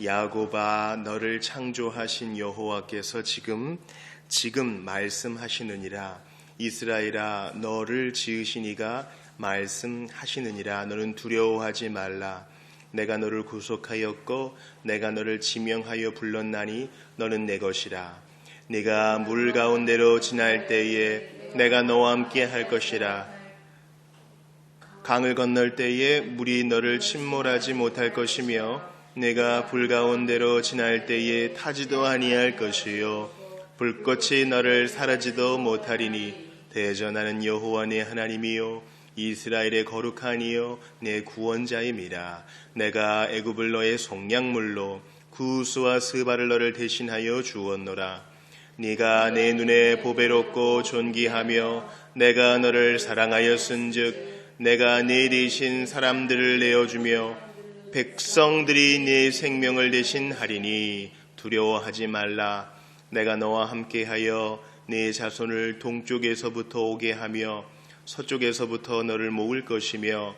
야곱아 너를 창조하신 여호와께서 지금 말씀하시느니라. 이스라엘아 너를 지으신 이가 말씀하시느니라. 너는 두려워하지 말라. 내가 너를 구속하였고 내가 너를 지명하여 불렀나니 너는 내 것이라. 네가 물 가운데로 지날 때에 내가 너와 함께 할 것이라. 강을 건널 때에 물이 너를 침몰하지 못할 것이며 내가 불 가운데로 지날 때에 타지도 아니할 것이요 불꽃이 너를 사르지도 못하리니 대전하는 여호와 내 하나님이요 이스라엘의 거룩하니요 내 구원자임이라. 내가 애굽을 너의 속량물로 구스와 스바를 너를 대신하여 주었노라. 네가 내 눈에 보배롭고 존귀하며 내가 너를 사랑하였은즉 내가 네 대신 사람들을 내어주며 백성들이 네 생명을 대신하리니 두려워하지 말라. 내가 너와 함께하여 네 자손을 동쪽에서부터 오게 하며 서쪽에서부터 너를 모을 것이며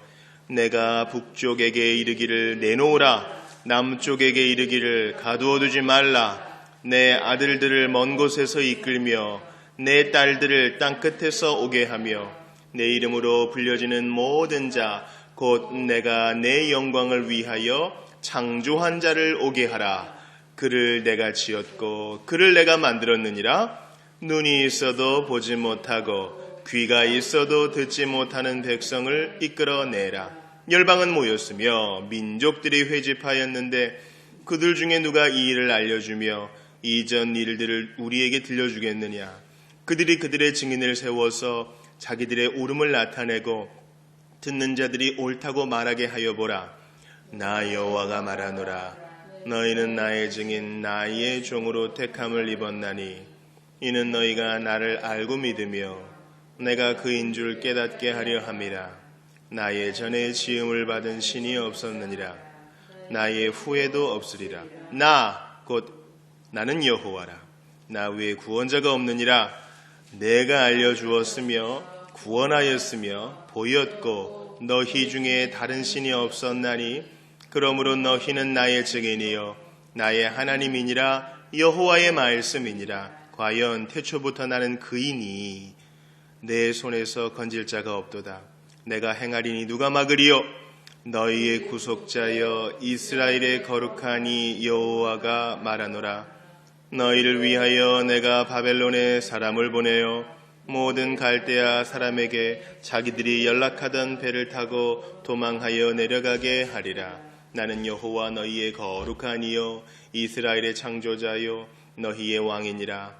내가 북쪽에게 이르기를 내놓으라. 남쪽에게 이르기를 가두어두지 말라. 내 아들들을 먼 곳에서 이끌며 내 딸들을 땅끝에서 오게 하며 내 이름으로 불려지는 모든 자 곧 내가 내 영광을 위하여 창조한 자를 오게 하라. 그를 내가 지었고 그를 내가 만들었느니라. 눈이 있어도 보지 못하고 귀가 있어도 듣지 못하는 백성을 이끌어내라. 열방은 모였으며 민족들이 회집하였는데 그들 중에 누가 이 일을 알려주며 이전 일들을 우리에게 들려주겠느냐. 그들이 그들의 증인을 세워서 자기들의 옳음을 나타내고 듣는 자들이 옳다고 말하게 하여 보라. 나 여호와가 말하노라. 너희는 나의 증인 나의 종으로 택함을 입었나니 이는 너희가 나를 알고 믿으며 내가 그인 줄 깨닫게 하려 함이라. 나의 전에 지음을 받은 신이 없었느니라. 나의 후에도 없으리라. 나 곧 나는 여호와라. 나 외에 구원자가 없느니라. 내가 알려주었으며 구원하였으며 보였고 너희 중에 다른 신이 없었나니 그러므로 너희는 나의 증인이요 나의 하나님이니라. 여호와의 말씀이니라. 과연 태초부터 나는 그이니 내 손에서 건질 자가 없도다. 내가 행하리니 누가 막으리요. 너희의 구속자여 이스라엘의 거룩하니 여호와가 말하노라. 너희를 위하여 내가 바벨론에 사람을 보내어 모든 갈대아 사람에게 자기들이 연락하던 배를 타고 도망하여 내려가게 하리라. 나는 여호와 너희의 거룩하니요 이스라엘의 창조자요 너희의 왕이니라.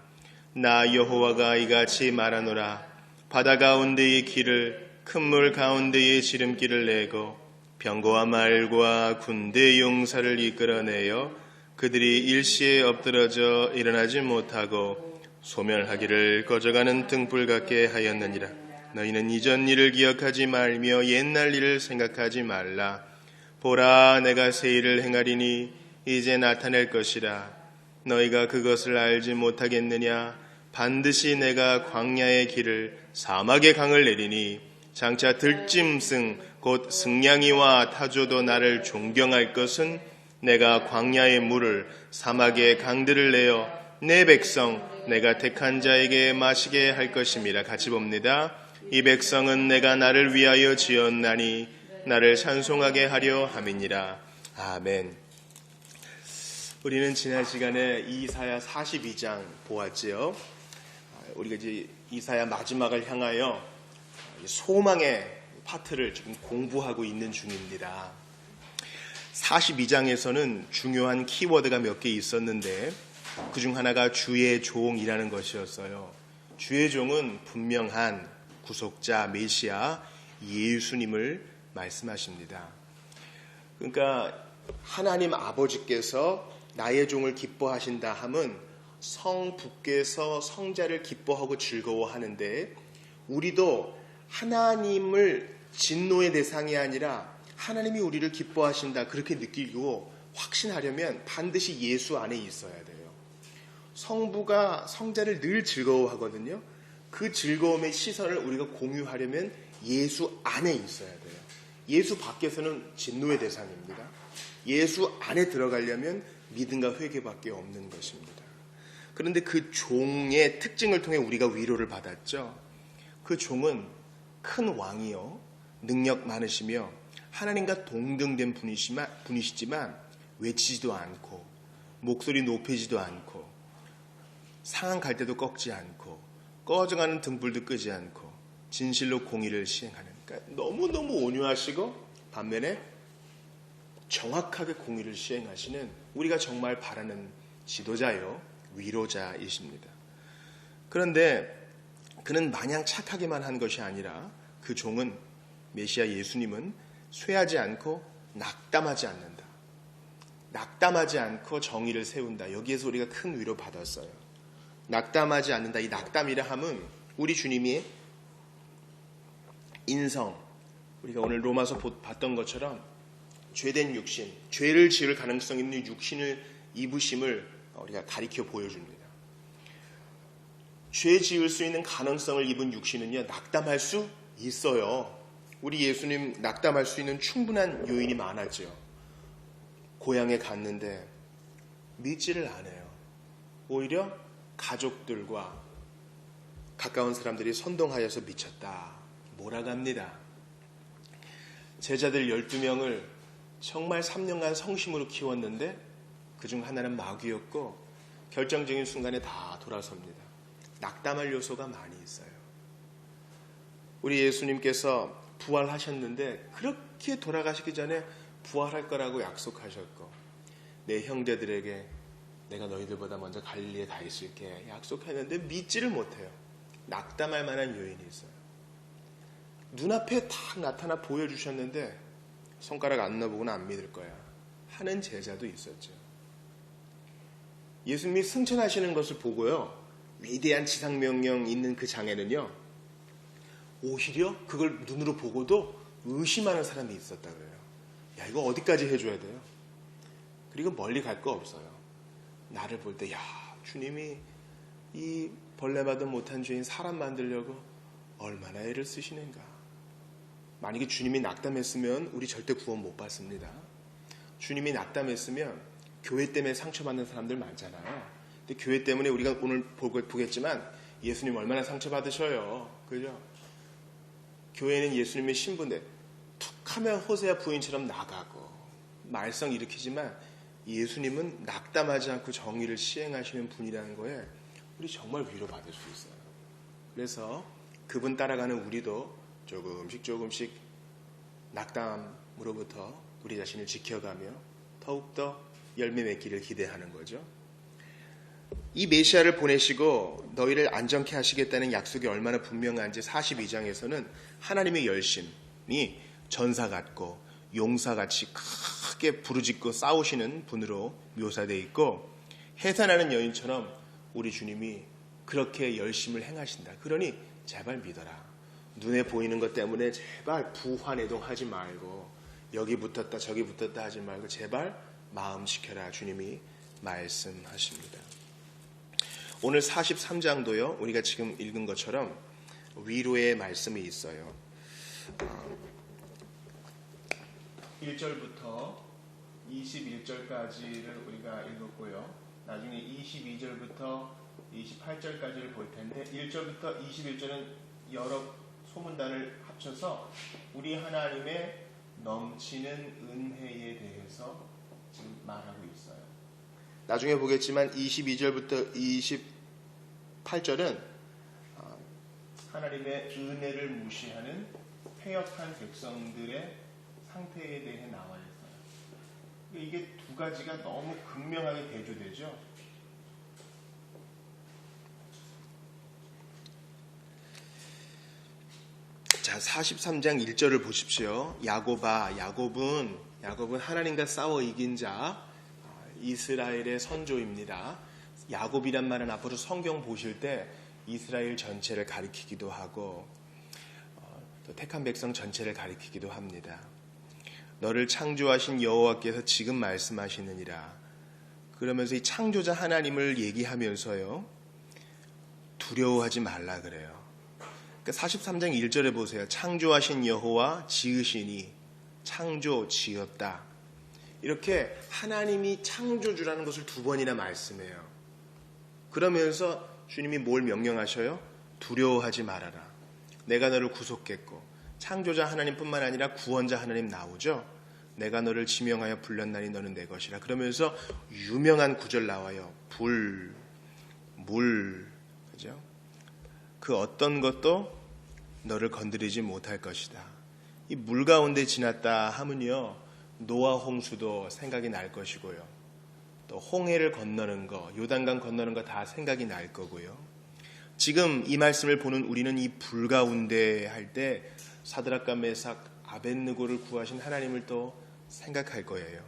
나 여호와가 이같이 말하노라. 바다 가운데의 길을 큰 물 가운데의 지름길을 내고 병거와 말과 군대 용사를 이끌어내어 그들이 일시에 엎드러져 일어나지 못하고 소멸하기를 꺼져가는 등불 같게 하였느니라. 너희는 이전 일을 기억하지 말며 옛날 일을 생각하지 말라. 보라 내가 새 일을 행하리니 이제 나타낼 것이라. 너희가 그것을 알지 못하겠느냐. 반드시 내가 광야의 길을 사막의 강을 내리니 장차 들짐승 곧 승냥이와 타조도 나를 존경할 것은 내가 광야의 물을 사막의 강들을 내어 내 백성 내가 택한 자에게 마시게 할 것임이라. 같이 봅니다. 이 백성은 내가 나를 위하여 지었나니 나를 찬송하게 하려 함이니라. 아멘. 우리는 지난 시간에 이사야 42장 보았지요. 우리가 이제 이사야 마지막을 향하여 소망의 파트를 지금 공부하고 있는 중입니다. 42장에서는 중요한 키워드가 몇 개 있었는데 그중 하나가 주의 종이라는 것이었어요. 주의 종은 분명한 구속자 메시아 예수님을 말씀하십니다. 그러니까 하나님 아버지께서 나의 종을 기뻐하신다 함은 성부께서 성자를 기뻐하고 즐거워하는데 우리도 하나님을 진노의 대상이 아니라 하나님이 우리를 기뻐하신다 그렇게 느끼고 확신하려면 반드시 예수 안에 있어야 돼요. 성부가 성자를 늘 즐거워하거든요. 그 즐거움의 시선을 우리가 공유하려면 예수 안에 있어야 돼요. 예수 밖에서는 진노의 대상입니다. 예수 안에 들어가려면 믿음과 회개밖에 없는 것입니다. 그런데 그 종의 특징을 통해 우리가 위로를 받았죠. 그 종은 큰 왕이요, 능력 많으시며 하나님과 동등된 분이시지만 외치지도 않고 목소리 높이지도 않고 상한 갈 때도 꺾지 않고 꺼져가는 등불도 끄지 않고 진실로 공의를 시행하는, 그러니까 너무너무 온유하시고 반면에 정확하게 공의를 시행하시는 우리가 정말 바라는 지도자요, 위로자이십니다. 그런데 그는 마냥 착하게만 한 것이 아니라 그 종은, 메시아 예수님은 쇠하지 않고 낙담하지 않는다. 낙담하지 않고 정의를 세운다. 여기에서 우리가 큰 위로 받았어요. 낙담하지 않는다. 이 낙담이라 함은 우리 주님이 인성, 우리가 오늘 로마서 봤던 것처럼 죄된 육신, 죄를 지을 가능성 있는 육신을 입으심을 우리가 가리켜 보여줍니다. 죄 지을 수 있는 가능성을 입은 육신은요, 낙담할 수 있어요. 우리 예수님 낙담할 수 있는 충분한 요인이 많았죠. 고향에 갔는데 믿지를 않아요. 오히려 가족들과 가까운 사람들이 선동하여서 미쳤다, 몰아갑니다. 제자들 12명을 정말 3년간 성심으로 키웠는데 그중 하나는 마귀였고 결정적인 순간에 다 돌아섭니다. 낙담할 요소가 많이 있어요. 우리 예수님께서 부활하셨는데 그렇게 돌아가시기 전에 부활할 거라고 약속하셨고, 내 형제들에게 내가 너희들보다 먼저 갈릴리에 가 있을게 약속했는데 믿지를 못해요. 낙담할 만한 요인이 있어요. 눈앞에 딱 나타나 보여주셨는데 손가락 안 넣어보고는 안 믿을 거야 하는 제자도 있었죠. 예수님이 승천하시는 것을 보고요, 위대한 지상명령 있는 그 장에는요, 오히려 그걸 눈으로 보고도 의심하는 사람이 있었다 그래요. 야, 이거 어디까지 해줘야 돼요? 그리고 멀리 갈 거 없어요. 나를 볼 때, 야, 주님이 이 벌레마도 못한 죄인 사람 만들려고 얼마나 애를 쓰시는가. 만약에 주님이 낙담했으면 우리 절대 구원 못 받습니다. 주님이 낙담했으면 교회 때문에 상처받는 사람들 많잖아요. 근데 교회 때문에 우리가 오늘 보겠지만 예수님 얼마나 상처받으셔요. 그죠? 교회는 예수님의 신부인데 툭하면 호세아 부인처럼 나가고 말썽 일으키지만 예수님은 낙담하지 않고 정의를 시행하시는 분이라는 거에 우리 정말 위로받을 수 있어요. 그래서 그분 따라가는 우리도 조금씩 낙담으로부터 우리 자신을 지켜가며 더욱더 열매 맺기를 기대하는 거죠. 이 메시아를 보내시고 너희를 안정케 하시겠다는 약속이 얼마나 분명한지 42장에서는 하나님의 열심이 전사 같고 용사같이 크게 부르짖고 싸우시는 분으로 묘사되어 있고, 해산하는 여인처럼 우리 주님이 그렇게 열심을 행하신다. 그러니 제발 믿어라. 눈에 보이는 것 때문에 제발 부환해동하지 말고 여기 붙었다 저기 붙었다 하지 말고 제발 마음 지켜라, 주님이 말씀하십니다. 오늘 43장도요, 우리가 지금 읽은 것처럼 위로의 말씀이 있어요. 1절부터 21절까지를 우리가 읽었고요. 나중에 22절부터 28절까지를 볼 텐데 1절부터 21절은 여러 소문단을 합쳐서 우리 하나님의 넘치는 은혜에 대해서 지금 말하고 있어요. 나중에 보겠지만 22절부터 28절은 하나님의 은혜를 무시하는 패역한 백성들의 상태에 대해 나와 있어요. 이게 두 가지가 너무 극명하게 대조되죠. 자, 43장 1절을 보십시오. 야곱은 하나님과 싸워 이긴 자, 이스라엘의 선조입니다. 야곱이란 말은 앞으로 성경 보실 때 이스라엘 전체를 가리키기도 하고 또 택한 백성 전체를 가리키기도 합니다. 너를 창조하신 여호와께서 지금 말씀하시느니라. 그러면서 이 창조자 하나님을 얘기하면서요, 두려워하지 말라 그래요. 그러니까 43장 1절에 보세요. 창조하신 여호와 지으시니, 창조 지었다. 이렇게 하나님이 창조주라는 것을 2번이나 말씀해요. 그러면서 주님이 뭘 명령하셔요? 두려워하지 말아라. 내가 너를 구속했고, 창조자 하나님뿐만 아니라 구원자 하나님 나오죠. 내가 너를 지명하여 불렀나니 너는 내 것이라. 그러면서 유명한 구절 나와요. 불, 물, 그죠? 그 어떤 것도 너를 건드리지 못할 것이다. 이 물 가운데 지났다 하면요, 노아 홍수도 생각이 날 것이고요. 또 홍해를 건너는 거, 요단강 건너는 거 다 생각이 날 거고요. 지금 이 말씀을 보는 우리는 이 불 가운데 할 때 사드락과 메삭, 아벳느고를 구하신 하나님을 또 생각할 거예요.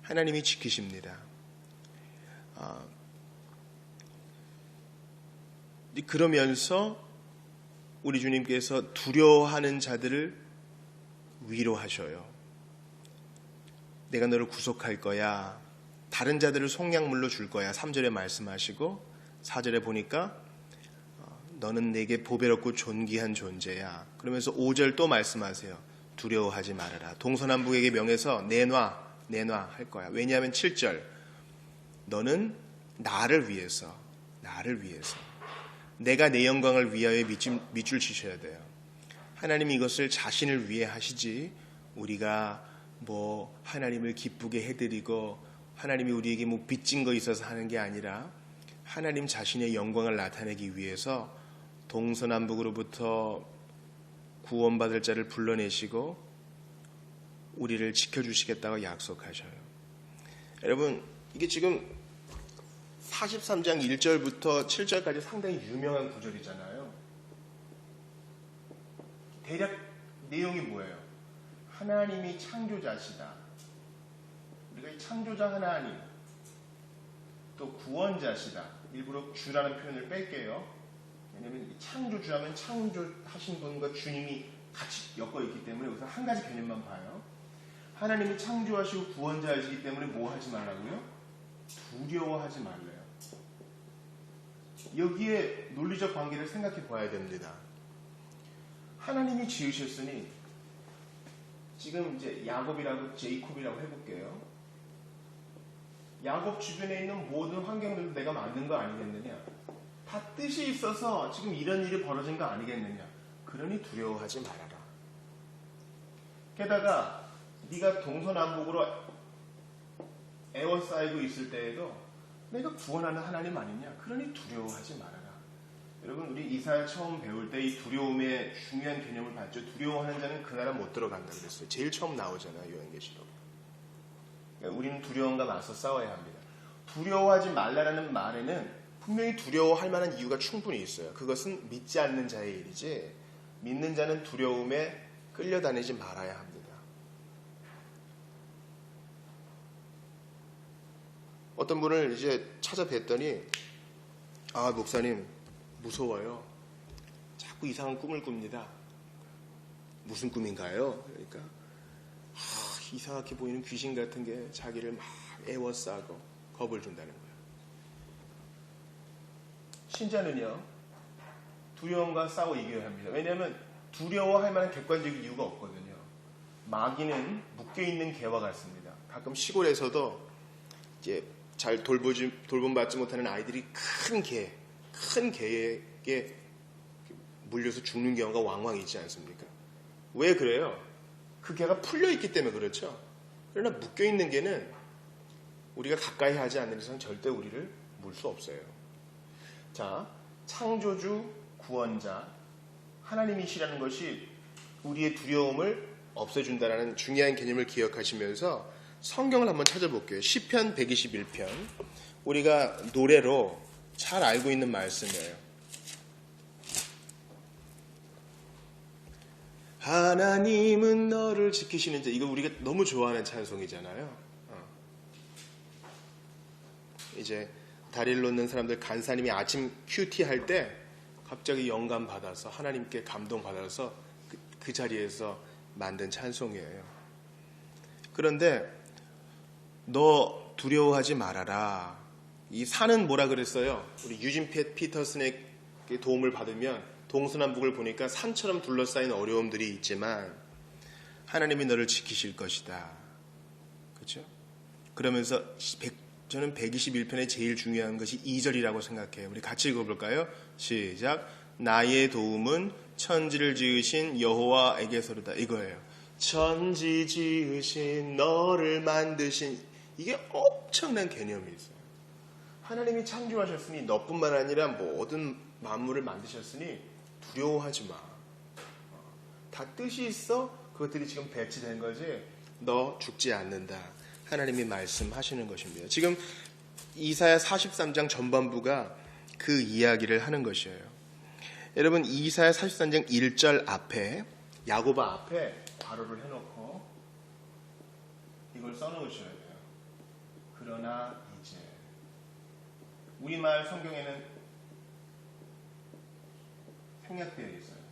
하나님이 지키십니다. 그러면서 우리 주님께서 두려워하는 자들을 위로하셔요. 내가 너를 구속할 거야. 다른 자들을 속량물로 줄 거야. 3절에 말씀하시고 4절에 보니까 너는 내게 보배롭고 존귀한 존재야. 그러면서 5절 또 말씀하세요. 두려워하지 말아라. 동서남북에게 명해서 내놔 할 거야. 왜냐하면 7절 너는 나를 위해서 내가 내 영광을 위하여 밑줄 치셔야 돼요. 하나님이 이것을 자신을 위해 하시지 우리가 뭐 하나님을 기쁘게 해드리고 하나님이 우리에게 뭐 빚진 거 있어서 하는 게 아니라 하나님 자신의 영광을 나타내기 위해서 동서남북으로부터 구원받을 자를 불러내시고 우리를 지켜주시겠다고 약속하셔요. 여러분, 이게 지금 43장 1절부터 7절까지 상당히 유명한 구절이잖아요. 대략 내용이 뭐예요? 하나님이 창조자시다. 우리가 이 창조자 하나님, 또 구원자시다. 일부러 주라는 표현을 뺄게요. 왜냐하면 창조주라면 창조하신 분과 주님이 같이 엮어 있기 때문에 우선 한 가지 개념만 봐요. 하나님이 창조하시고 구원자이시기 때문에 뭐 하지 말라고요? 두려워하지 말래요. 여기에 논리적 관계를 생각해 봐야 됩니다. 하나님이 지으셨으니 지금 이제 야곱이라고 제이콥이라고 해볼게요. 야곱 주변에 있는 모든 환경들도 내가 만든 거 아니겠느냐? 다 뜻이 있어서 지금 이런 일이 벌어진 거 아니겠느냐? 그러니 두려워하지 말아라. 게다가 네가 동서남북으로 에워싸이고 있을 때에도 내가 구원하는 하나님 아니냐? 그러니 두려워하지 말아라. 여러분, 우리 이사야 처음 배울 때 이 두려움의 중요한 개념을 봤죠. 두려워하는 자는 그 나라 못 들어간다 그랬어요. 제일 처음 나오잖아요, 요한계시록. 그러니까 우리는 두려움과 맞서 싸워야 합니다. 두려워하지 말라라는 말에는 분명히 두려워할 만한 이유가 충분히 있어요. 그것은 믿지 않는 자의 일이지 믿는 자는 두려움에 끌려다니지 말아야 합니다. 어떤 분을 이제 찾아뵀더니 목사님 무서워요. 자꾸 이상한 꿈을 꿉니다. 무슨 꿈인가요? 그러니까 이상하게 보이는 귀신 같은 게 자기를 막 애워싸고 겁을 준다는 거예요. 신자는요, 두려움과 싸워 이겨야 합니다. 왜냐하면 두려워할 만한 객관적인 이유가 없거든요. 마귀는 묶여있는 개와 같습니다. 가끔 시골에서도 이제 잘 돌봄받지 못하는 아이들이 큰 개에게 물려서 죽는 경우가 왕왕 있지 않습니까? 왜 그래요? 그 개가 풀려있기 때문에 그렇죠. 그러나 묶여있는 개는 우리가 가까이 하지 않는 이상 절대 우리를 물 수 없어요. 자, 창조주, 구원자, 하나님이시라는 것이 우리의 두려움을 없애준다는 중요한 개념을 기억하시면서 성경을 한번 찾아볼게요. 시편 121편. 우리가 노래로 잘 알고 있는 말씀이에요. 하나님은 너를 지키시는 자. 이거 우리가 너무 좋아하는 찬송이잖아요. 이제 다리를 놓는 사람들 간사님이 아침 큐티 할 때 갑자기 영감 받아서 하나님께 감동 받아서 그 자리에서 만든 찬송이에요. 그런데 너 두려워하지 말아라. 이 산은 뭐라 그랬어요? 우리 유진 피터슨의 도움을 받으면 동서남북을 보니까 산처럼 둘러싸인 어려움들이 있지만 하나님이 너를 지키실 것이다. 그렇죠? 그러면서 저는 121편의 제일 중요한 것이 2절이라고 생각해요. 우리 같이 읽어볼까요? 시작. 나의 도움은 천지를 지으신 여호와에게서로다. 이거예요. 천지 지으신 너를 만드신, 이게 엄청난 개념이 있어요. 하나님이 창조하셨으니 너뿐만 아니라 모든 만물을 만드셨으니 두려워하지 마. 다 뜻이 있어. 그것들이 지금 배치된 거지. 너 죽지 않는다. 하나님이 말씀하시는 것입니다. 지금 이사야 43장 전반부가 그 이야기를 하는 것이에요. 여러분, 이사야 43장 1절 앞에, 야고보 앞에 괄호를 해놓고 이걸 써놓으셔야 돼요. 그러나 이제. 우리말 성경에는 생략되어 있어요.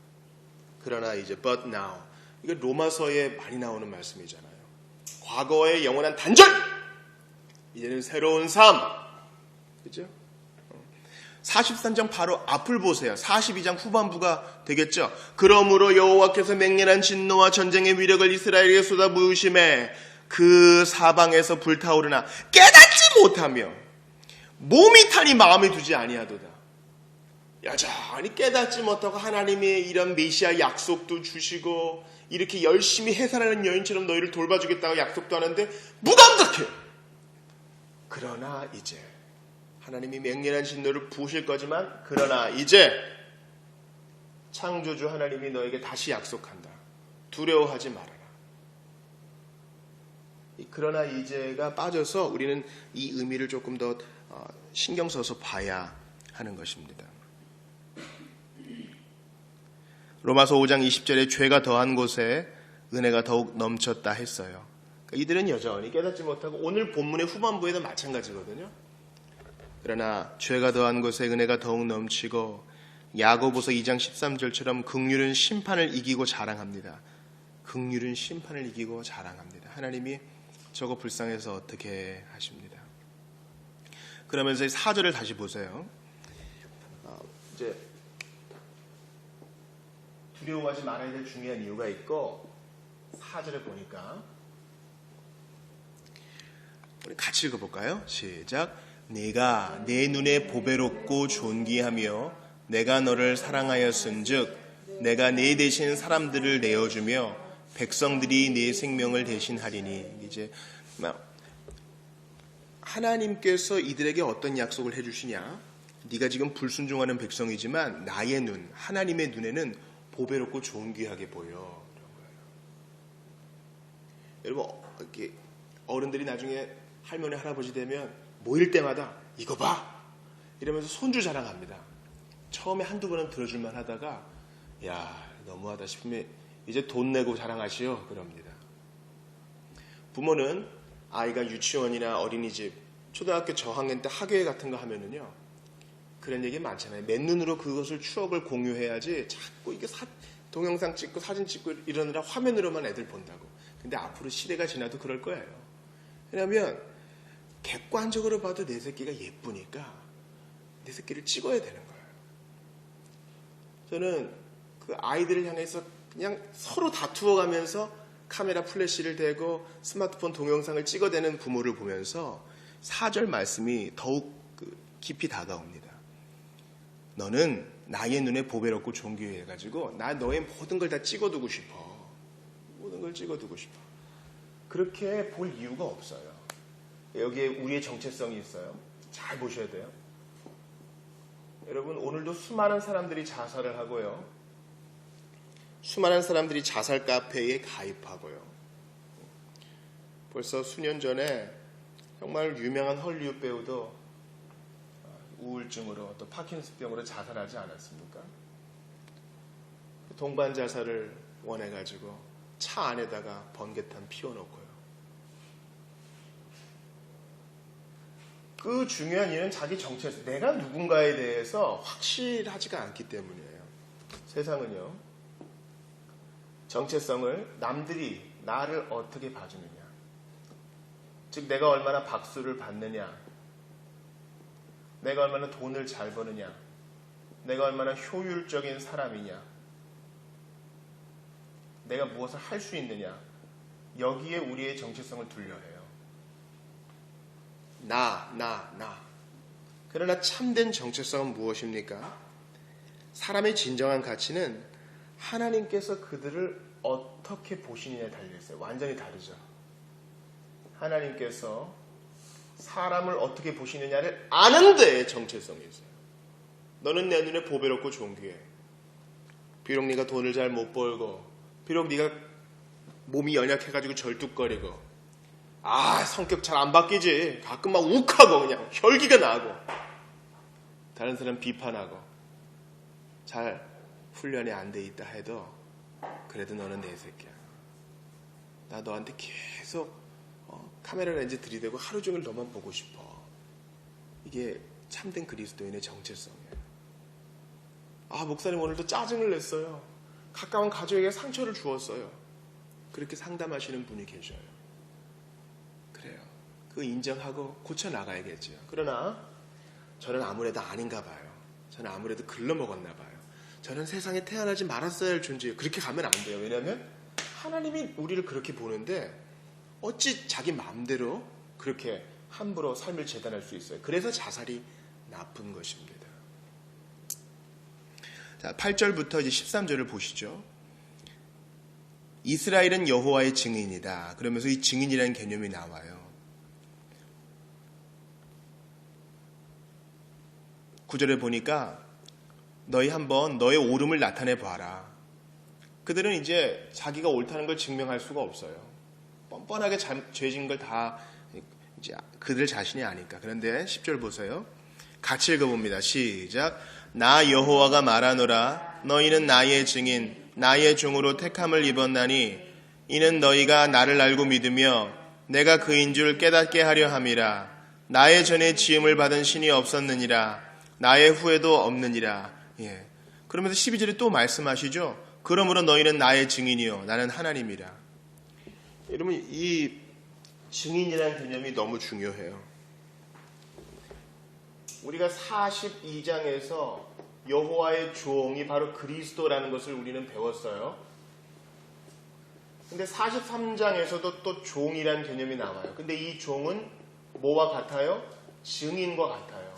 그러나 이제, but now. 이거 로마서에 많이 나오는 말씀이잖아요. 과거의 영원한 단절! 이제는 새로운 삶! 그죠? 43장 바로 앞을 보세요. 42장 후반부가 되겠죠. 그러므로 여호와께서 맹렬한 진노와 전쟁의 위력을 이스라엘에게 쏟아부으심에 그 사방에서 불타오르나 깨닫지 못하며 몸이 타니 마음에 두지 아니하도다. 여전히 깨닫지 못하고 하나님의 이런 메시아 약속도 주시고 이렇게 열심히 해산하는 여인처럼 너희를 돌봐주겠다고 약속도 하는데 무감각해. 그러나 이제 하나님이 맹렬한 진노를 부으실 거지만 그러나 이제 창조주 하나님이 너에게 다시 약속한다. 두려워하지 말아라. 그러나 이제가 빠져서 우리는 이 의미를 조금 더 신경 써서 봐야 하는 것입니다. 로마서 5장 20절에 죄가 더한 곳에 은혜가 더욱 넘쳤다 했어요. 그러니까 이들은 여전히 깨닫지 못하고 오늘 본문의 후반부에도 마찬가지거든요. 그러나 죄가 더한 곳에 은혜가 더욱 넘치고 야고보서 2장 13절처럼 긍휼은 심판을 이기고 자랑합니다. 긍휼은 심판을 이기고 자랑합니다. 하나님이 저거 불쌍해서 어떻게 하십니다. 그러면서 4절을 다시 보세요. 이제 두려워하지 말아야 될 중요한 이유가 있고 4절에 보니까 우리 같이 읽어볼까요? 시작. 네가 내 눈에 보배롭고 존귀하며 내가 너를 사랑하였은즉 내가 네 대신 사람들을 내어주며 백성들이 네 생명을 대신하리니. 이제 하나님께서 이들에게 어떤 약속을 해주시냐? 네가 지금 불순종하는 백성이지만 나의 눈, 하나님의 눈에는 보배롭고 존귀하게 보여. 이런 거예요. 여러분, 이렇게 어른들이 나중에 할머니, 할아버지 되면 모일 때마다 이거 봐! 이러면서 손주 자랑합니다. 처음에 한두 번은 들어줄만 하다가 야, 너무하다 싶으면 이제 돈 내고 자랑하시오. 그럽니다. 부모는 아이가 유치원이나 어린이집, 초등학교 저학년 때 학예회 같은 거 하면은요, 그런 얘기 많잖아요. 맨눈으로 그것을 추억을 공유해야지 자꾸 이게 동영상 찍고 사진 찍고 이러느라 화면으로만 애들 본다고. 근데 앞으로 시대가 지나도 그럴 거예요. 왜냐하면 객관적으로 봐도 내 새끼가 예쁘니까 내 새끼를 찍어야 되는 거예요. 저는 그 아이들을 향해서 그냥 서로 다투어가면서 카메라 플래시를 대고 스마트폰 동영상을 찍어대는 부모를 보면서 4절 말씀이 더욱 깊이 다가옵니다. 너는 나의 눈에 보배롭고 존귀해가지고 나 너의 모든 걸 다 찍어두고 싶어. 모든 걸 찍어두고 싶어. 그렇게 볼 이유가 없어요. 여기에 우리의 정체성이 있어요. 잘 보셔야 돼요. 여러분, 오늘도 수많은 사람들이 자살을 하고요. 수많은 사람들이 자살 카페에 가입하고요. 벌써 수년 전에 정말 유명한 헐리우드 배우도 우울증으로 또 파킨슨병으로 자살하지 않았습니까? 동반 자살을 원해가지고 차 안에다가 번개탄 피워놓고요. 그 중요한 이유는 자기 정체성, 내가 누군가에 대해서 확실하지가 않기 때문이에요. 세상은요, 정체성을 남들이 나를 어떻게 봐주느냐, 즉 내가 얼마나 박수를 받느냐, 내가 얼마나 돈을 잘 버느냐, 내가 얼마나 효율적인 사람이냐, 내가 무엇을 할 수 있느냐, 여기에 우리의 정체성을 둘러해요. 나. 그러나 참된 정체성은 무엇입니까? 사람의 진정한 가치는 하나님께서 그들을 어떻게 보시느냐에 달려있어요. 완전히 다르죠. 하나님께서 사람을 어떻게 보시느냐를 아는 데에 정체성이 있어요. 너는 내 눈에 보배롭고 존귀해. 비록 네가 돈을 잘 못 벌고, 비록 네가 몸이 연약해가지고 절뚝거리고, 성격 잘 안 바뀌지. 가끔 막 욱하고 그냥 혈기가 나고, 다른 사람 비판하고, 잘 훈련이 안 돼 있다 해도 그래도 너는 내 새끼야. 나 너한테 계속 카메라 렌즈 들이대고 하루 종일 너만 보고 싶어. 이게 참된 그리스도인의 정체성이에요. 목사님 오늘도 짜증을 냈어요. 가까운 가족에게 상처를 주었어요. 그렇게 상담하시는 분이 계셔요. 그래요. 그거 인정하고 고쳐나가야겠죠. 그러나 저는 아무래도 아닌가 봐요. 저는 아무래도 글러먹었나 봐요. 저는 세상에 태어나지 말았어야 할 존재예요. 그렇게 가면 안 돼요. 왜냐하면 하나님이 우리를 그렇게 보는데 어찌 자기 마음대로 그렇게 함부로 삶을 재단할 수 있어요. 그래서 자살이 나쁜 것입니다. 자, 8절부터 이제 13절을 보시죠. 이스라엘은 여호와의 증인이다. 그러면서 이 증인이라는 개념이 나와요. 9절에 보니까 너희 한번 너의 옳음을 나타내 봐라. 그들은 이제 자기가 옳다는 걸 증명할 수가 없어요. 뻔뻔하게 죄진 걸 다 이제 그들 자신이 아니까. 그런데 10절 보세요. 같이 읽어봅니다. 시작. 나 여호와가 말하노라. 너희는 나의 증인, 나의 종으로 택함을 입었나니 이는 너희가 나를 알고 믿으며 내가 그인 줄 깨닫게 하려 함이라. 나의 전에 지음을 받은 신이 없었느니라. 나의 후에도 없느니라. 예. 그러면서 12절에 또 말씀하시죠. 그러므로 너희는 나의 증인이요 나는 하나님이라. 여러분, 이 증인이라는 개념이 너무 중요해요. 우리가 42장에서 여호와의 종이 바로 그리스도라는 것을 우리는 배웠어요. 근데 43장에서도 또 종이라는 개념이 나와요. 근데 이 종은 뭐와 같아요? 증인과 같아요.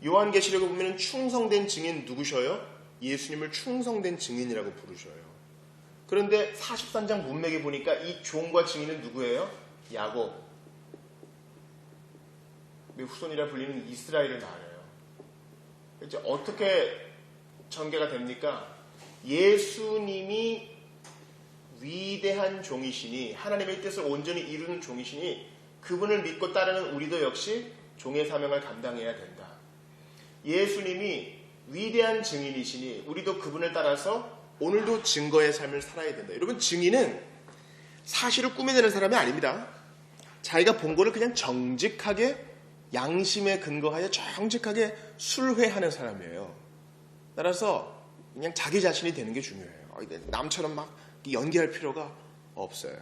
요한계시록에 보면 충성된 증인 누구셔요? 예수님을 충성된 증인이라고 부르셔요. 그런데 43장 문맥에 보니까 이 종과 증인은 누구예요? 야곱. 후손이라 불리는 이스라엘을 말해요. 이제 어떻게 전개가 됩니까? 예수님이 위대한 종이시니 하나님의 뜻을 온전히 이루는 종이시니 그분을 믿고 따르는 우리도 역시 종의 사명을 감당해야 된다. 예수님이 위대한 증인이시니 우리도 그분을 따라서 오늘도 증거의 삶을 살아야 된다. 여러분, 증인은 사실을 꾸며내는 사람이 아닙니다. 자기가 본 거를 그냥 정직하게 양심에 근거하여 정직하게 순회하는 사람이에요. 따라서 그냥 자기 자신이 되는 게 중요해요. 남처럼 막 연기할 필요가 없어요.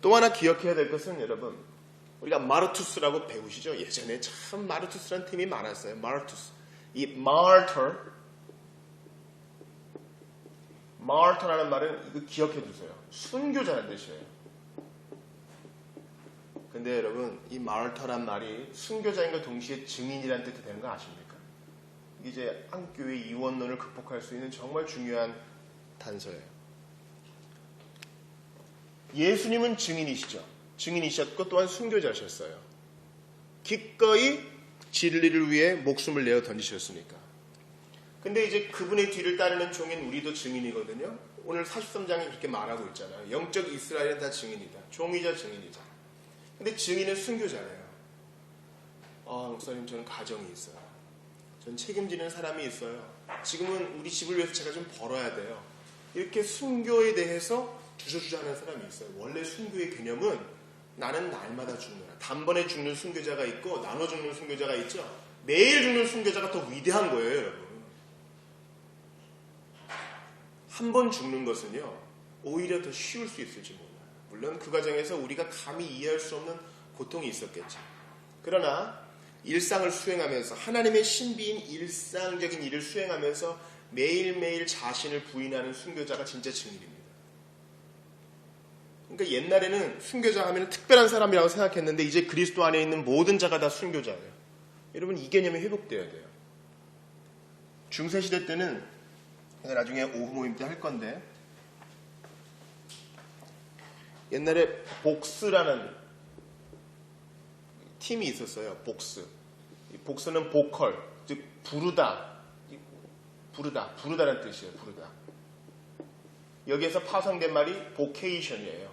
또 하나 기억해야 될 것은 여러분, 우리가 마르투스라고 배우시죠? 예전에 참 마르투스라는 팀이 많았어요. 마르투스. 이 마르터라는 말은 이거 기억해 두세요. 순교자라는 뜻이에요. 근데 여러분, 이 마르터란 말이 순교자인과 동시에 증인이라는 뜻이 되는 거 아십니까? 이제 한국교회 이원론을 극복할 수 있는 정말 중요한 단서예요. 예수님은 증인이시죠. 증인이셨고 또한 순교자셨어요. 기꺼이 진리를 위해 목숨을 내어 던지셨으니까. 근데 이제 그분의 뒤를 따르는 종인 우리도 증인이거든요. 오늘 43장에 그렇게 말하고 있잖아요. 영적 이스라엘은 다 증인이다. 종이자 증인이자. 근데 증인은 순교자래요. 목사님, 저는 가정이 있어요. 저는 책임지는 사람이 있어요. 지금은 우리 집을 위해서 제가 좀 벌어야 돼요. 이렇게 순교에 대해서 주저주저하는 사람이 있어요. 원래 순교의 개념은 나는 날마다 죽노라. 단번에 죽는 순교자가 있고 나눠 죽는 순교자가 있죠. 매일 죽는 순교자가 더 위대한 거예요, 여러분. 한 번 죽는 것은요, 오히려 더 쉬울 수 있을지 몰라요. 물론 그 과정에서 우리가 감히 이해할 수 없는 고통이 있었겠죠. 그러나 일상을 수행하면서 하나님의 신비인 일상적인 일을 수행하면서 매일매일 자신을 부인하는 순교자가 진짜 증인입니다. 그러니까 옛날에는 순교자 하면 특별한 사람이라고 생각했는데 이제 그리스도 안에 있는 모든 자가 다 순교자예요. 여러분 이 개념이 회복되어야 돼요. 중세시대 때는 나중에 오후 모임 때 할 건데 옛날에 복스라는 팀이 있었어요. 복스. 복스는 보컬, 즉 부르다라는 뜻이에요. 부르다. 여기에서 파생된 말이 보케이션이에요.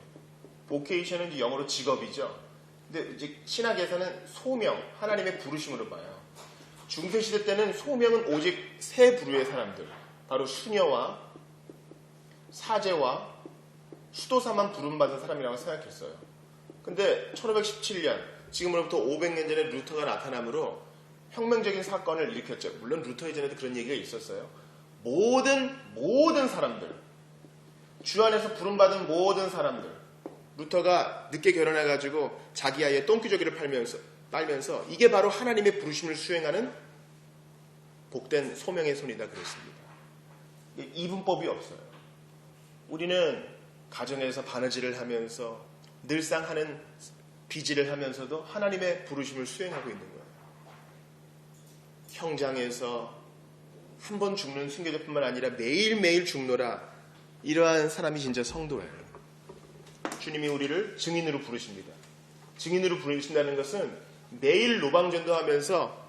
보케이션은 이제 영어로 직업이죠. 근데 이제 신학에서는 소명, 하나님의 부르심으로 봐요. 중세시대 때는 소명은 오직 세 부류의 사람들, 바로 수녀와 사제와 수도사만 부름받은 사람이라고 생각했어요. 근데 1517년, 지금으로부터 500년 전에 루터가 나타남으로 혁명적인 사건을 일으켰죠. 물론 루터 이전에도 그런 얘기가 있었어요. 모든 사람들, 주 안에서 부름받은 모든 사람들, 루터가 늦게 결혼해가지고 자기 아이의 똥기저귀를 빨면서 이게 바로 하나님의 부르심을 수행하는 복된 소명의 손이다 그랬습니다. 이분법이 없어요. 우리는 가정에서 바느질을 하면서 늘상 하는 비질을 하면서도 하나님의 부르심을 수행하고 있는 거예요. 형장에서 한 번 죽는 순교자뿐만 아니라 매일매일 죽노라, 이러한 사람이 진짜 성도예요. 주님이 우리를 증인으로 부르십니다. 증인으로 부르신다는 것은 매일 노방전도 하면서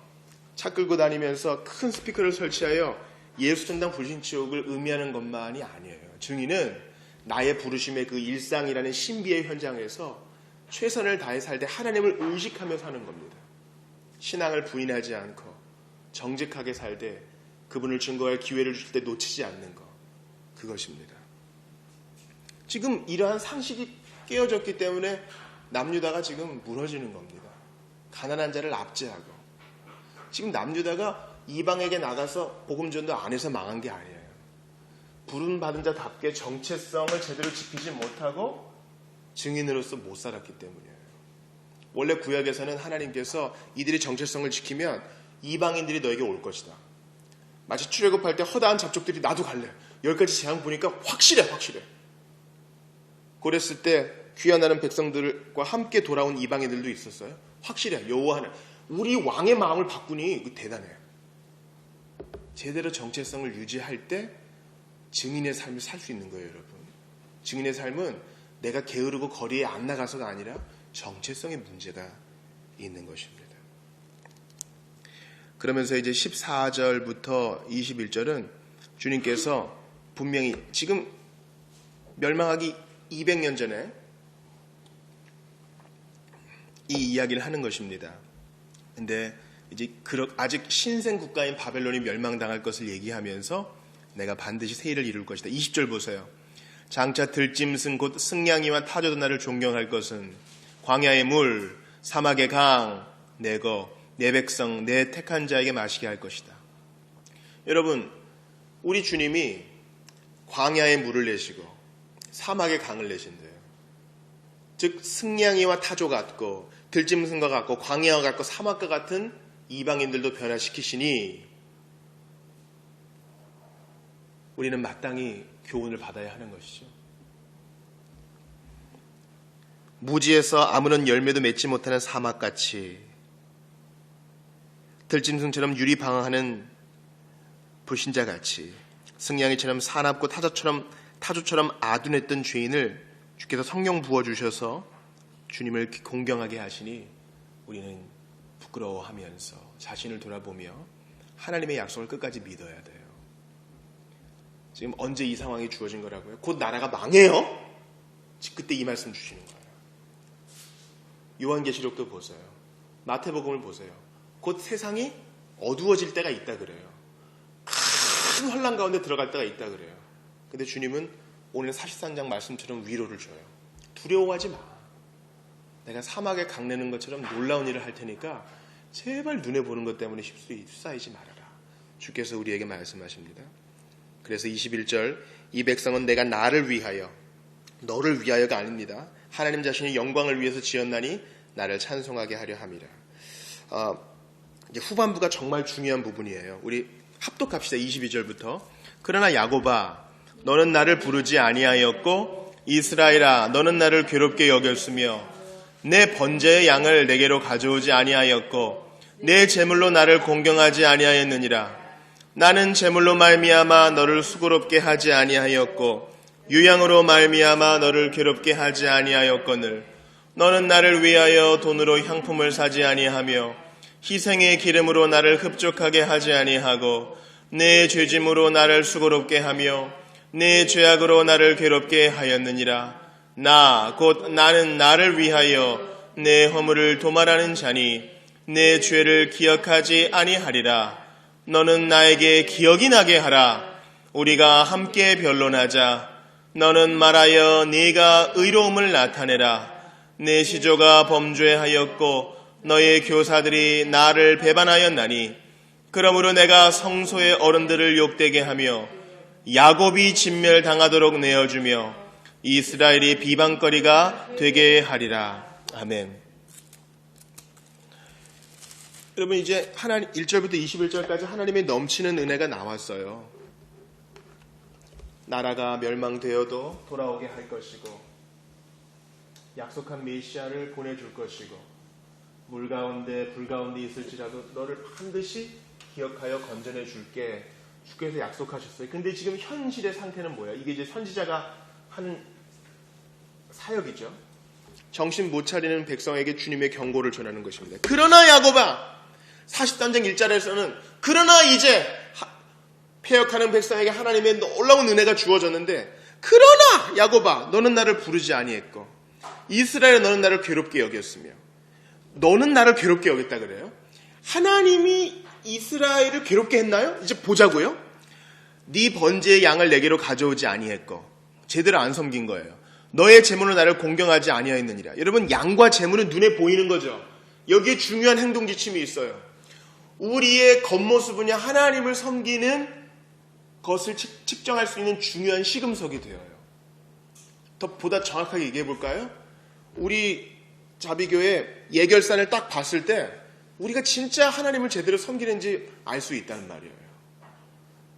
차 끌고 다니면서 큰 스피커를 설치하여 예수 전당 불신지옥을 의미하는 것만이 아니에요. 증인은 나의 부르심의 그 일상이라는 신비의 현장에서 최선을 다해 살 때 하나님을 의식하며 사는 겁니다. 신앙을 부인하지 않고 정직하게 살 때 그분을 증거할 기회를 주실 때 놓치지 않는 것, 그것입니다. 지금 이러한 상식이 깨어졌기 때문에 남유다가 지금 무너지는 겁니다. 가난한 자를 압제하고. 지금 남유다가 이방에게 나가서 복음전도 안 해서 망한 게 아니에요. 부름받은 자답게 정체성을 제대로 지키지 못하고 증인으로서 못 살았기 때문이에요. 원래 구약에서는 하나님께서 이들의 정체성을 지키면 이방인들이 너에게 올 것이다. 마치 출애굽할 때 허다한 잡족들이 나도 갈래. 10가지 재앙 보니까 확실해. 그랬을 때 귀환하는 백성들과 함께 돌아온 이방인들도 있었어요. 확실해. 여호와 하나님. 우리 왕의 마음을 바꾸니 대단해요. 제대로 정체성을 유지할 때 증인의 삶을 살 수 있는 거예요, 여러분. 증인의 삶은 내가 게으르고 거리에 안 나가서가 아니라 정체성의 문제가 있는 것입니다. 그러면서 이제 14절부터 21절은 주님께서 분명히 지금 멸망하기 200년 전에 이 이야기를 하는 것입니다. 근데 이제 아직 신생 국가인 바벨론이 멸망당할 것을 얘기하면서 내가 반드시 새 일을 이룰 것이다. 20절 보세요. 장차 들짐승 곧 승냥이와 타조도 나를 존경할 것은 광야의 물, 사막의 강, 내 백성, 내 택한 자에게 마시게 할 것이다. 여러분, 우리 주님이 광야의 물을 내시고 사막의 강을 내신대요. 즉 승냥이와 타조 같고 들짐승과 같고 광야와 같고 사막과 같은 이방인들도 변화시키시니 우리는 마땅히 교훈을 받아야 하는 것이죠. 무지에서 아무런 열매도 맺지 못하는 사막같이 들짐승처럼 유리방황하는 불신자같이 승냥이처럼 사납고 타조처럼 아둔했던 죄인을 주께서 성령 부어주셔서 주님을 공경하게 하시니 우리는 부끄러워하면서 자신을 돌아보며 하나님의 약속을 끝까지 믿어야 돼요. 지금 언제 이 상황이 주어진 거라고요? 곧 나라가 망해요? 그때 이 말씀 주시는 거예요. 요한계시록도 보세요. 마태복음을 보세요. 곧 세상이 어두워질 때가 있다 그래요. 큰 혼란 가운데 들어갈 때가 있다 그래요. 근데 주님은 오늘 43장 말씀처럼 위로를 줘요. 두려워하지 마. 내가 사막에 강 내는 것처럼 놀라운 일을 할 테니까 제발 눈에 보는 것 때문에 휩싸이지 말아라. 주께서 우리에게 말씀하십니다. 그래서 21절 이 백성은 내가 나를 위하여 너를 위하여가 아닙니다. 하나님 자신의 영광을 위해서 지었나니 나를 찬송하게 하려 함이라. 이제 후반부가 정말 중요한 부분이에요. 우리 합독합시다. 22절부터. 그러나 야곱아 너는 나를 부르지 아니하였고 이스라엘아, 너는 나를 괴롭게 여겼으며 내 번제의 양을 내게로 가져오지 아니하였고 내 제물로 나를 공경하지 아니하였느니라. 나는 제물로 말미암아 너를 수고롭게 하지 아니하였고 유향으로 말미암아 너를 괴롭게 하지 아니하였거늘 너는 나를 위하여 돈으로 향품을 사지 아니하며 희생의 기름으로 나를 흡족하게 하지 아니하고 내 죄짐으로 나를 수고롭게 하며 내 죄악으로 나를 괴롭게 하였느니라. 나 곧 나는 나를 위하여 내 허물을 도말하는 자니 내 죄를 기억하지 아니하리라. 너는 나에게 기억이 나게 하라. 우리가 함께 변론하자. 너는 말하여 네가 의로움을 나타내라. 내 시조가 범죄하였고 너의 교사들이 나를 배반하였나니 그러므로 내가 성소의 어른들을 욕되게 하며 야곱이 진멸당하도록 내어주며 이스라엘이 비방거리가 되게 하리라. 아멘. 여러분, 이제 하나님 1절부터 21절까지 하나님의 넘치는 은혜가 나왔어요. 나라가 멸망되어도 돌아오게 할 것이고 약속한 메시아를 보내줄 것이고 물 가운데 불 가운데 있을지라도 너를 반드시 기억하여 건져내 줄게, 주께서 약속하셨어요. 근데 지금 현실의 상태는 뭐야? 이게 이제 선지자가 하는 사역이죠. 정신 못 차리는 백성에게 주님의 경고를 전하는 것입니다. 그러나 야곱아, 40단장 1절에서는 그러나 이제 패역하는 백성에게 하나님의 놀라운 은혜가 주어졌는데, 그러나 야곱아, 너는 나를 부르지 아니했고 이스라엘에 너는 나를 괴롭게 여겼으며. 너는 나를 괴롭게 여겼다 그래요? 하나님이 이스라엘을 괴롭게 했나요? 이제 보자고요. 네 번제의 양을 내게로 가져오지 아니했고 제대로 안 섬긴 거예요. 너의 제물로 나를 공경하지 아니하였느니라. 여러분, 양과 제물은 눈에 보이는 거죠. 여기에 중요한 행동 지침이 있어요. 우리의 겉모습은요, 하나님을 섬기는 것을 측정할 수 있는 중요한 시금석이 되어요. 더 보다 정확하게 얘기해 볼까요? 우리 자비교회 예결산을 딱 봤을 때 우리가 진짜 하나님을 제대로 섬기는지 알 수 있다는 말이에요.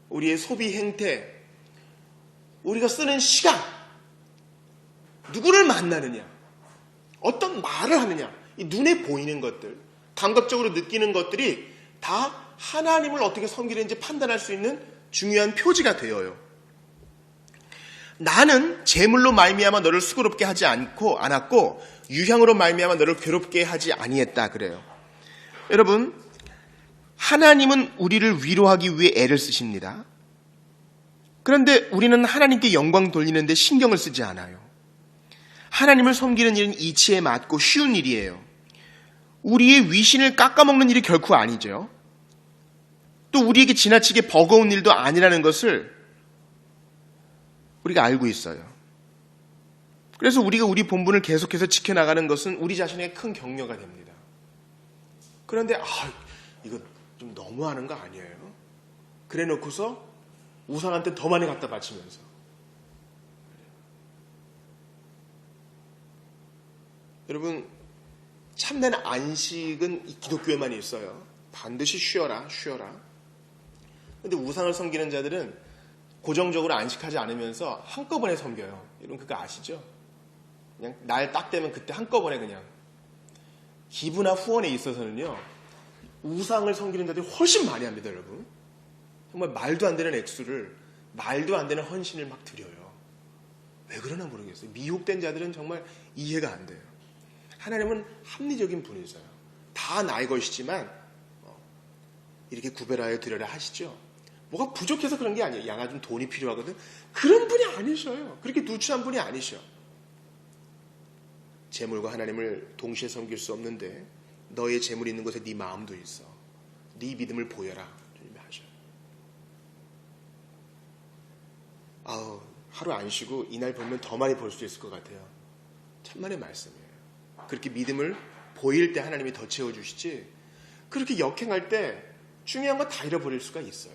우리의 소비 행태, 우리가 쓰는 시간, 누구를 만나느냐, 어떤 말을 하느냐, 이 눈에 보이는 것들, 감각적으로 느끼는 것들이 다 하나님을 어떻게 섬기는지 판단할 수 있는 중요한 표지가 되어요. 나는 제물로 말미암아 너를 수고롭게 하지 않았고 유향으로 말미암아 너를 괴롭게 하지 아니했다 그래요. 여러분, 하나님은 우리를 위로하기 위해 애를 쓰십니다. 그런데 우리는 하나님께 영광 돌리는데 신경을 쓰지 않아요. 하나님을 섬기는 일은 이치에 맞고 쉬운 일이에요. 우리의 위신을 깎아먹는 일이 결코 아니죠. 또 우리에게 지나치게 버거운 일도 아니라는 것을 우리가 알고 있어요. 그래서 우리가 우리 본분을 계속해서 지켜나가는 것은 우리 자신에게 큰 격려가 됩니다. 그런데 이거 좀 너무하는 거 아니에요? 그래 놓고서 우상한테 더 많이 갖다 바치면서. 여러분, 참된 안식은 기독교에만 있어요. 반드시 쉬어라. 근데 우상을 섬기는 자들은 고정적으로 안식하지 않으면서 한꺼번에 섬겨요. 여러분 그거 아시죠? 그냥 날 딱 되면 그때 한꺼번에 그냥. 기부나 후원에 있어서는요, 우상을 섬기는 자들이 훨씬 많이 합니다, 여러분. 정말 말도 안 되는 액수를, 말도 안 되는 헌신을 막 드려요. 왜 그러나 모르겠어요. 미혹된 자들은 정말 이해가 안 돼요. 하나님은 합리적인 분이세요. 다 나의 것이지만 이렇게 구별하여 드려라 하시죠. 뭐가 부족해서 그런 게 아니에요. 양아 좀 돈이 필요하거든. 그런 분이 아니셔요. 그렇게 누추한 분이 아니셔. 재물과 하나님을 동시에 섬길 수 없는데 너의 재물이 있는 곳에 네 마음도 있어. 네 믿음을 보여라. 주님이 하셔요. 하루 안 쉬고 이날 보면 더 많이 볼 수 있을 것 같아요. 천만의 말씀이에요. 그렇게 믿음을 보일 때 하나님이 더 채워주시지, 그렇게 역행할 때 중요한 거 다 잃어버릴 수가 있어요.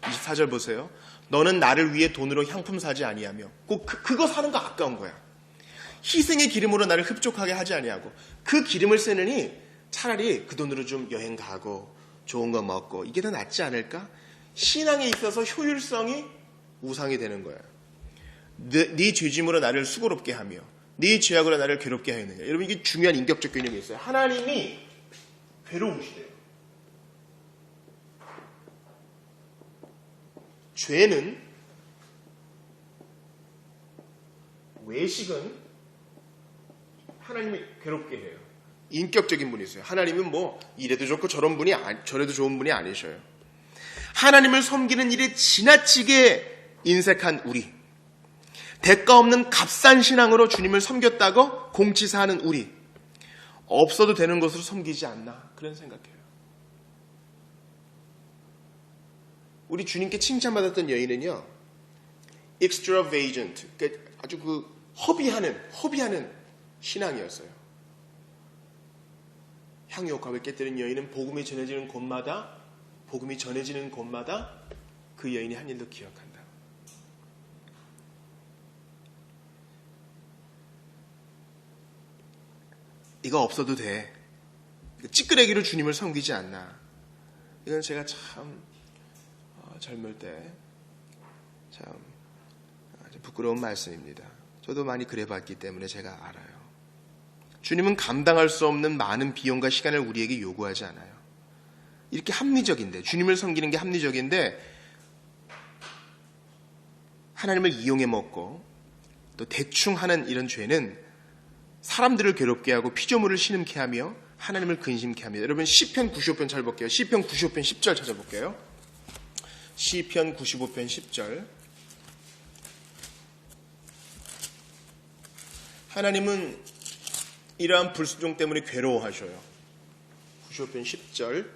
24절 보세요. 너는 나를 위해 돈으로 향품 사지 아니하며. 꼭 그거 사는 거 아까운 거야. 희생의 기름으로 나를 흡족하게 하지 아니하고. 그 기름을 쓰느니 차라리 그 돈으로 좀 여행 가고 좋은 거 먹고 이게 더 낫지 않을까? 신앙에 있어서 효율성이 우상이 되는 거야. 네 죄짐으로 나를 수고롭게 하며 네 죄악으로 나를 괴롭게 하였느냐. 여러분, 이게 중요한 인격적 개념이 있어요. 하나님이 괴로우시대요. 죄는, 외식은 하나님이 괴롭게 해요. 인격적인 분이세요. 하나님은 뭐 이래도 좋고 저래도 좋은 분이 아니셔요. 하나님을 섬기는 일에 지나치게 인색한 우리, 대가 없는 값싼 신앙으로 주님을 섬겼다고 공치사하는 우리, 없어도 되는 것으로 섬기지 않나, 그런 생각해요. 우리 주님께 칭찬받았던 여인은요, extravagant, 그러니까 아주 허비하는 신앙이었어요. 향유옥합을 깨뜨린 여인은 복음이 전해지는 곳마다 그 여인이 한 일도 기억한다. 이거 없어도 돼. 찌끄레기로 주님을 섬기지 않나. 이건 제가 참 젊을 때 참 부끄러운 말씀입니다. 저도 많이 그래봤기 때문에 제가 알아요. 주님은 감당할 수 없는 많은 비용과 시간을 우리에게 요구하지 않아요. 이렇게 합리적인데, 주님을 섬기는 게 합리적인데, 하나님을 이용해 먹고 또 대충 하는 이런 죄는 사람들을 괴롭게 하고 피조물을 신음케 하며 하나님을 근심케 합니다. 여러분, 시편 95편 잘 볼게요. 시편 95편 10절 찾아볼게요. 시편 95편 10절. 하나님은 이러한 불순종 때문에 괴로워하셔요. 95편 10절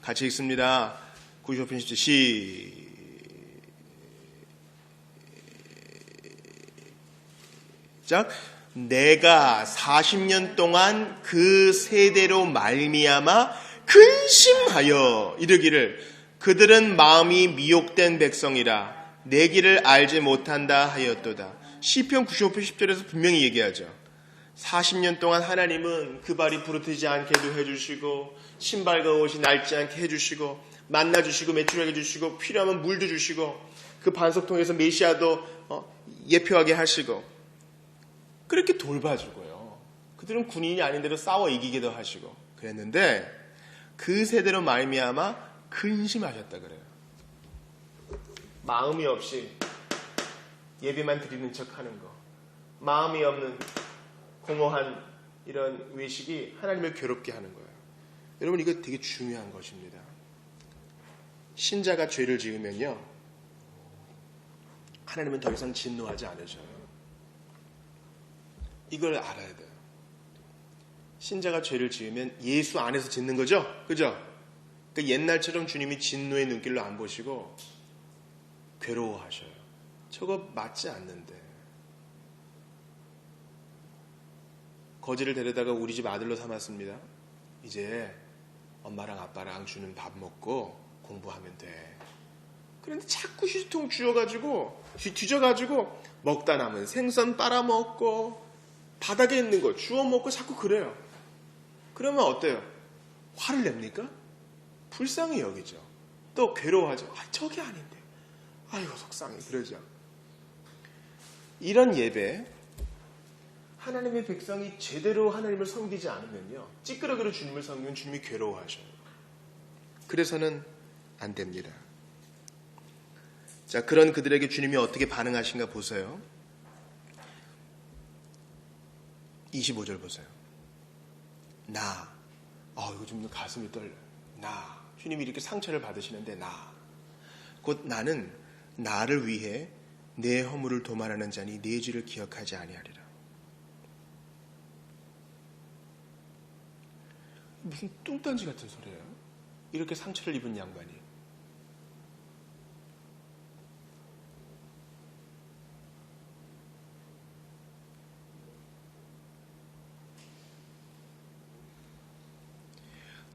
같이 읽습니다. 95편 10절 시작. 내가 40년 동안 그 세대로 말미암아 근심하여 이르기를 그들은 마음이 미혹된 백성이라 내 길을 알지 못한다 하였도다. 시편 95편 10절에서 분명히 얘기하죠. 40년 동안 하나님은 그 발이 부르트지 않게도 해주시고 신발과 옷이 낡지 않게 해주시고 만나주시고 매출하게 해주시고 필요하면 물도 주시고 그 반석통에서 메시아도 예표하게 하시고 그렇게 돌봐주고요. 그들은 군인이 아닌데도 싸워 이기기도 하시고 그랬는데 그 세대로 말미암아 근심하셨다 그래요. 마음이 없이 예배만 드리는 척하는 거, 마음이 없는 공허한 이런 외식이 하나님을 괴롭게 하는 거예요. 여러분, 이거 되게 중요한 것입니다. 신자가 죄를 지으면요, 하나님은 더 이상 진노하지 않으셔요. 이걸 알아야 돼요. 신자가 죄를 지으면 예수 안에서 짓는 거죠? 그죠? 그러니까 옛날처럼 주님이 진노의 눈길로 안 보시고 괴로워하셔요. 저거 맞지 않는데. 거지를 데려다가 우리 집 아들로 삼았습니다. 이제 엄마랑 아빠랑 주는 밥 먹고 공부하면 돼. 그런데 자꾸 휴지통 뒤져가지고 먹다 남은 생선 빨아먹고 바닥에 있는 거 주워 먹고 자꾸 그래요. 그러면 어때요? 화를 냅니까? 불쌍히 여기죠. 또 괴로워하죠. 저게 아닌데. 아이고 속상해. 그러죠. 이런 예배, 하나님의 백성이 제대로 하나님을 섬기지 않으면요, 찌끄러기로 주님을 섬기면 주님이 괴로워하셔요. 그래서는 안 됩니다. 자, 그런 그들에게 주님이 어떻게 반응하신가 보세요. 25절 보세요. 이거 좀 가슴이 떨려요. 주님이 이렇게 상처를 받으시는데 곧 나는 나를 위해 내 허물을 도말하는 자니 내 죄를 기억하지 아니하리라. 무슨 뚱딴지 같은 소리예요? 이렇게 상처를 입은 양반이.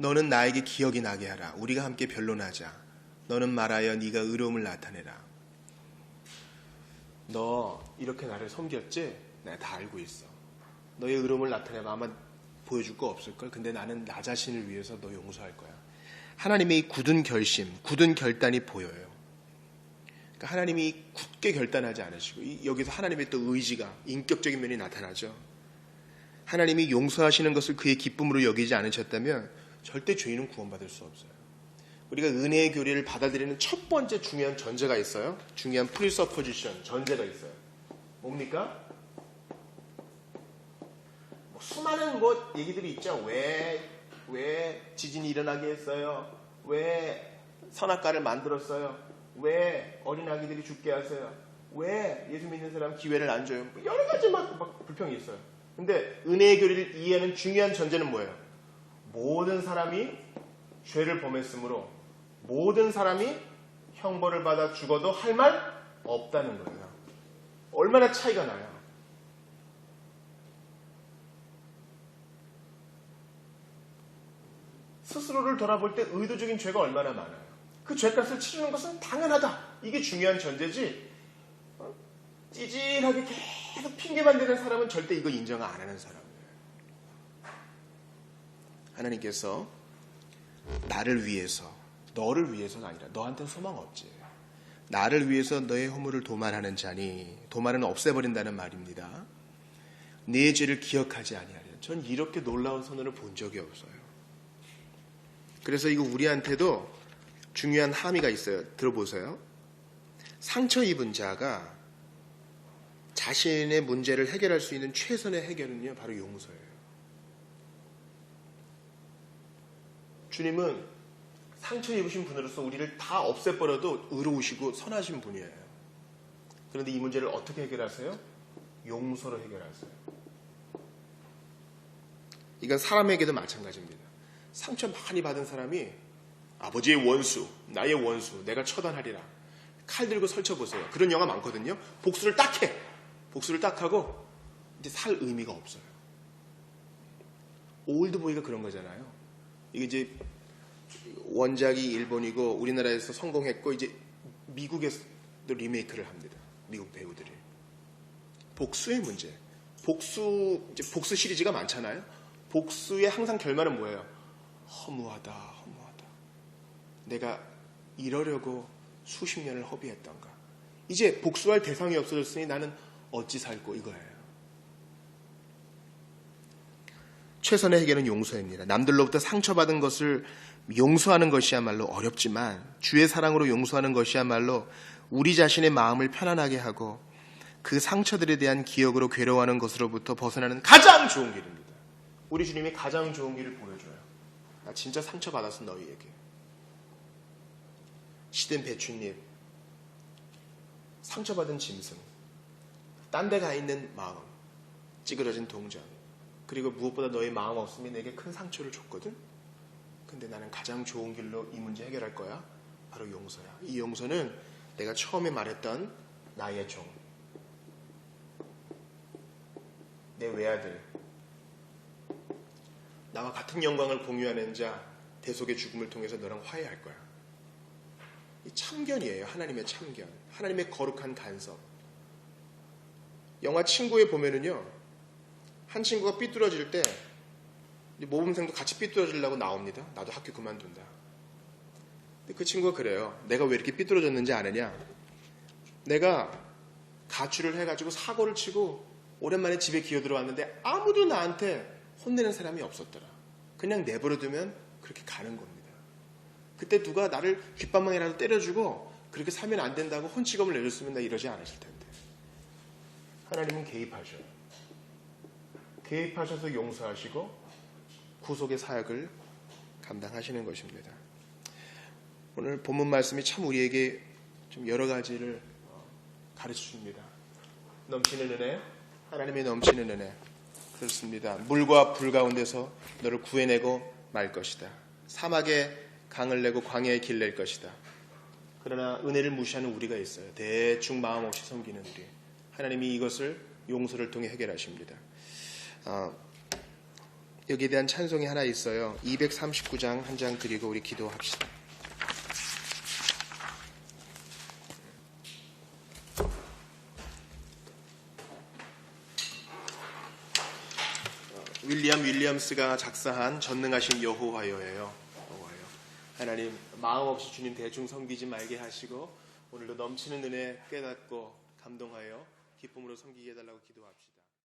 너는 나에게 기억이 나게 하라. 우리가 함께 변론하자. 너는 말하여 네가 의로움을 나타내라. 너 이렇게 나를 섬겼지? 내가 다 알고 있어. 너의 의로움을 나타내면 아마 보여줄 거 없을걸? 근데 나는 나 자신을 위해서 너 용서할 거야. 하나님의 이 굳은 결심, 굳은 결단이 보여요. 그러니까 하나님이 굳게 결단하지 않으시고 여기서 하나님의 또 의지가 인격적인 면이 나타나죠. 하나님이 용서하시는 것을 그의 기쁨으로 여기지 않으셨다면 절대 죄인은 구원받을 수 없어요. 우리가 은혜의 교리를 받아들이는 첫 번째 중요한 전제가 있어요. 중요한 프리서포지션, 전제가 있어요. 뭡니까? 수많은 얘기들이 있죠. 왜 지진이 일어나게 했어요? 왜 선악과를 만들었어요? 왜 어린아기들이 죽게 하세요? 왜 예수 믿는 사람 기회를 안 줘요? 여러 가지 막 불평이 있어요. 근데 은혜의 교리를 이해하는 중요한 전제는 뭐예요? 모든 사람이 죄를 범했으므로 모든 사람이 형벌을 받아 죽어도 할 말 없다는 거예요. 얼마나 차이가 나요? 스스로를 돌아볼 때 의도적인 죄가 얼마나 많아요. 그 죄값을 치르는 것은 당연하다. 이게 중요한 전제지. 찌질하게 계속 핑계만 대는 사람은 절대 이거 인정 안 하는 사람이에요. 하나님께서 나를 위해서, 너를 위해서가 아니라 너한테는 소망 없지. 나를 위해서 너의 허물을 도말하는 자니, 도말은 없애버린다는 말입니다. 네 죄를 기억하지 아니하리라. 전 이렇게 놀라운 선언을 본 적이 없어요. 그래서 이거 우리한테도 중요한 함의가 있어요. 들어보세요. 상처 입은 자가 자신의 문제를 해결할 수 있는 최선의 해결은요, 바로 용서예요. 주님은 상처 입으신 분으로서 우리를 다 없애버려도 의로우시고 선하신 분이에요. 그런데 이 문제를 어떻게 해결하세요? 용서로 해결하세요. 이건 사람에게도 마찬가지입니다. 상처 많이 받은 사람이 아버지의 원수, 나의 원수, 내가 처단하리라. 칼 들고 설쳐보세요. 그런 영화 많거든요. 복수를 딱 해. 복수를 딱 하고 이제 살 의미가 없어요. 올드보이가 그런 거잖아요. 이게 이제 원작이 일본이고 우리나라에서 성공했고 이제 미국에서도 리메이크를 합니다. 미국 배우들이. 복수의 문제. 복수 시리즈가 많잖아요. 복수의 항상 결말은 뭐예요? 허무하다. 내가 이러려고 수십 년을 허비했던가. 이제 복수할 대상이 없어졌으니 나는 어찌 살고 이거예요. 최선의 해결은 용서입니다. 남들로부터 상처받은 것을 용서하는 것이야말로 어렵지만 주의 사랑으로 용서하는 것이야말로 우리 자신의 마음을 편안하게 하고 그 상처들에 대한 기억으로 괴로워하는 것으로부터 벗어나는 가장 좋은 길입니다. 우리 주님이 가장 좋은 길을 보여줘요. 나 진짜 상처받았어 너희에게. 시든 배춧잎, 상처받은 짐승, 딴 데 가 있는 마음, 찌그러진 동전, 그리고 무엇보다 너의 마음 없음이 내게 큰 상처를 줬거든. 근데 나는 가장 좋은 길로 이 문제 해결할 거야. 바로 용서야. 이 용서는 내가 처음에 말했던 나의 종, 내 외아들, 나와 같은 영광을 공유하는 자, 대속의 죽음을 통해서 너랑 화해할 거야. 이 참견이에요. 하나님의 참견, 하나님의 거룩한 간섭. 영화 친구에 보면은요, 한 친구가 삐뚤어질 때 모범생도 같이 삐뚤어지려고 나옵니다. 나도 학교 그만둔다. 근데 그 친구가 그래요. 내가 왜 이렇게 삐뚤어졌는지 아느냐? 내가 가출을 해가지고 사고를 치고 오랜만에 집에 기어 들어왔는데 아무도 나한테 혼내는 사람이 없었더라. 그냥 내버려두면 그렇게 가는 겁니다. 그때 누가 나를 귓방망이라도 때려주고 그렇게 살면 안 된다고 혼치검을 내줬으면 나 이러지 않았을 텐데. 하나님은 개입하셔요. 개입하셔서 용서하시고 구속의 사역을 감당하시는 것입니다. 오늘 본문 말씀이 참 우리에게 좀 여러 가지를 가르쳐 줍니다. 넘치는 은혜, 하나님의 넘치는 은혜. 그렇습니다. 물과 불 가운데서 너를 구해내고 말 것이다. 사막에 강을 내고 광야에 길 낼 것이다. 그러나 은혜를 무시하는 우리가 있어요. 대충 마음 없이 섬기는 우리. 하나님이 이것을 용서를 통해 해결하십니다. 여기에 대한 찬송이 하나 있어요. 239장 한 장 드리고 우리 기도합시다. 윌리엄스가 작사한 전능하신 여호와여예요. 하나님 마음 없이 주님 대충 섬기지 말게 하시고 오늘도 넘치는 은혜 깨닫고 감동하여 기쁨으로 섬기게 해달라고 기도합시다.